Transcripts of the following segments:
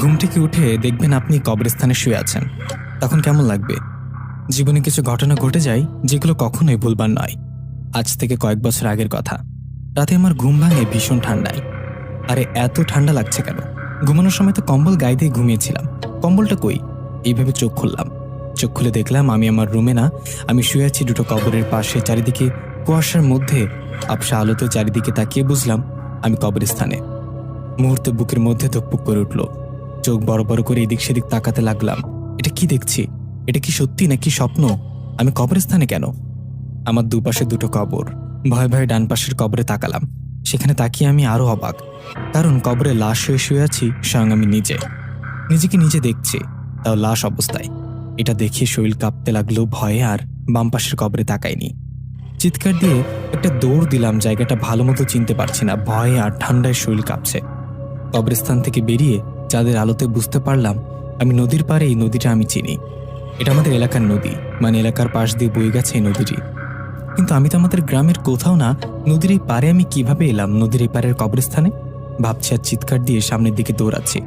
ঘুম থেকে উঠে দেখবেন আপনি কবরস্থানে শুয়ে আছেন, তখন কেমন লাগবে? জীবনে কিছু ঘটনা ঘটে যায় যেগুলো কখনোই ভুলবার নয়। আজ থেকে কয়েক বছর আগের কথা। রাতে আমার ঘুম ভাঙে ভীষণ ঠান্ডায়। আরে এত ঠান্ডা লাগছে কেন? ঘুমানোর সময় তো কম্বল গায়ে দিয়ে ঘুমিয়েছিলাম, কম্বলটা কই? এইভাবে চোখ খুললাম। চোখ খুলে দেখলাম আমি আমার রুমে না, আমি শুয়ে আছি দুটো কবরের পাশে। চারিদিকে কুয়াশার মধ্যে আবসা আলোতে চারিদিকে তাকিয়ে বুঝলাম আমি কবরস্থানে। মুহূর্তে বুকের মধ্যে ধুকপুক করে উঠল। চোখ বড় বড় করে এদিক সেদিক তাকাতে লাগলাম। এটা কি দেখছি? এটা কি সত্যি নাকি স্বপ্ন? আমি কবরস্থানে কেন? আমার দুপাশে দুটো কবর। ভয়ে ভয়ে ডান পাশের কবরে তাকালাম। সেখানে তাকিয়ে আমি আরো অবাক, কারণ কবরে লাশ হয়ে শুয়ে আছি স্বয়ং আমি নিজে। নিজেকে নিজে দেখছি, তাও লাশ অবস্থায়। এটা দেখে শরীর কাঁপতে লাগলো ভয়ে, আর বাম পাশের কবরে তাকাইনি। চিৎকার দিয়ে একটা দৌড় দিলাম, জায়গাটা ভালো মতো চিনতে পারছি না, ভয়ে আর ঠান্ডায় শরীর কাঁপছে। কবরস্থান থেকে বেরিয়ে চাঁদের আলোতে বুঝতে পারলাম আমি নদীর পাড়ে। এই নদীটা আমি চিনি, এটা আমাদের এলাকার নদী, মানে এলাকার পাশ দিয়ে বয়ে গেছে এই নদীটি। কিন্তু আমি তো আমাদের গ্রামের কোথাও না। নদীর এই পারে আমি কিভাবে এলাম নদীর এই পারের কবরস্থানে? ভাবছি আর চিৎকার দিয়ে সামনের দিকে দৌড়াচ্ছি।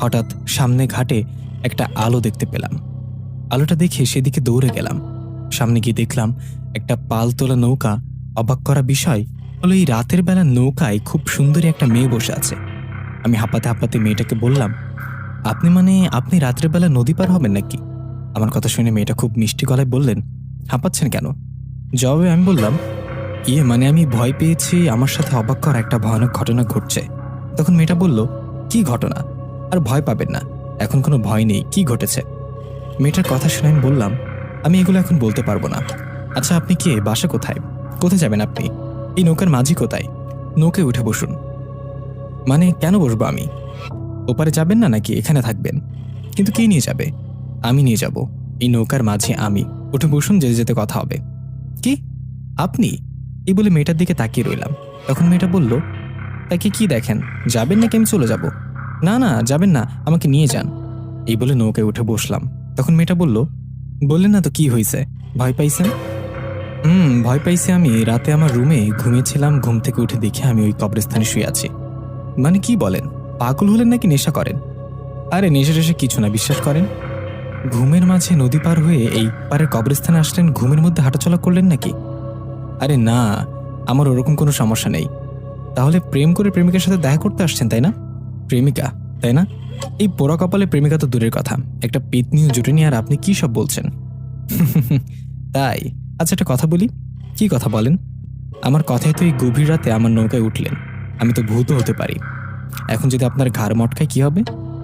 হঠাৎ সামনে ঘাটে একটা আলো দেখতে পেলাম। আলোটা দেখে সেদিকে দৌড়ে গেলাম। সামনে গিয়ে দেখলাম একটা পাল তোলা নৌকা। অবাক করা বিষয় হলো এই রাতের বেলা নৌকায় খুব সুন্দরী একটা মেয়ে বসে আছে। আমি হাঁপাতে হাঁপাতে মেয়েটাকে বললাম, আপনি রাত্রের বেলা নদী পার হবেন নাকি? আমার কথা শুনে মেয়েটা খুব মিষ্টি গলায় বললেন, হাঁপাচ্ছেন কেন? জবাবে আমি বললাম, আমি ভয় পেয়েছি, আমার সাথে অবাক করা একটা ভয়ানক ঘটনা ঘটছে। তখন মেয়েটা বলল, কি ঘটনা? আর ভয় পাবেন না, এখন কোনো ভয় নেই। কি ঘটেছে? মেয়েটার কথা শুনে আমি বললাম, আমি এগুলো এখন বলতে পারবো না। আচ্ছা, আপনি কে? বাসা কোথায়? কোথায় যাবেন আপনি? এই নৌকার মাঝি কোথায়? নৌকায় উঠে বসুন। কেন বসবো আমি? ওপারে যাবেন না নাকি এখানে থাকবেন? কিন্তু কে নিয়ে যাবে? আমি নিয়ে যাব। এই নৌকার মাঝে আমি। উঠে বসুন, যেতে যেতে কথা হবে। কি? আপনি? এই বলে মেয়েটার দিকে তাকিয়ে রইলাম। তখন মেয়েটা বলল, তাকে কি দেখেন? যাবেন নাকি আমি চলে যাব? না না, যাবেন না, আমাকে নিয়ে যান। এই বলে নৌকায় উঠে বসলাম। তখন মেয়েটা বলল, বললেন না তো কি হয়েছে? ভয় পাইছেন? ভয় পাইছি। আমি রাতে আমার রুমে ঘুমিয়েছিলাম, ঘুম থেকে উঠে দেখে আমি ওই কবরস্থানে শুয়ে আছি। কি বলেন? পাগল হলেন নাকি নেশা করেন? আরে নেশা টেশা কিছু না, বিশ্বাস করেন। ঘুমের মাঝে নদী পার হয়ে এই পারের কবরস্থানে আসলেন, ঘুমের মধ্যে হাঁটাচলা করলেন নাকি? আরে না, আমার ওরকম কোনো সমস্যা নেই। তাহলে প্রেম করে প্রেমিকার সাথে দেখা করতে আসছেন, তাই না? প্রেমিকা, তাই না? এই পোড়া কপালে প্রেমিকা তো দূরের কথা, একটা পেতনিও জুটেনি, আর আপনি কি সব বলছেন? তাই? আচ্ছা, একটা কথা বলি। কি কথা বলেন? আমার কথায় তো এই গভীর রাতে আমার নৌকায় উঠলেন। আমি তো ভূতও হতে পারি। এখন যদি আপনার ঘাড় মটকায় কি হবে?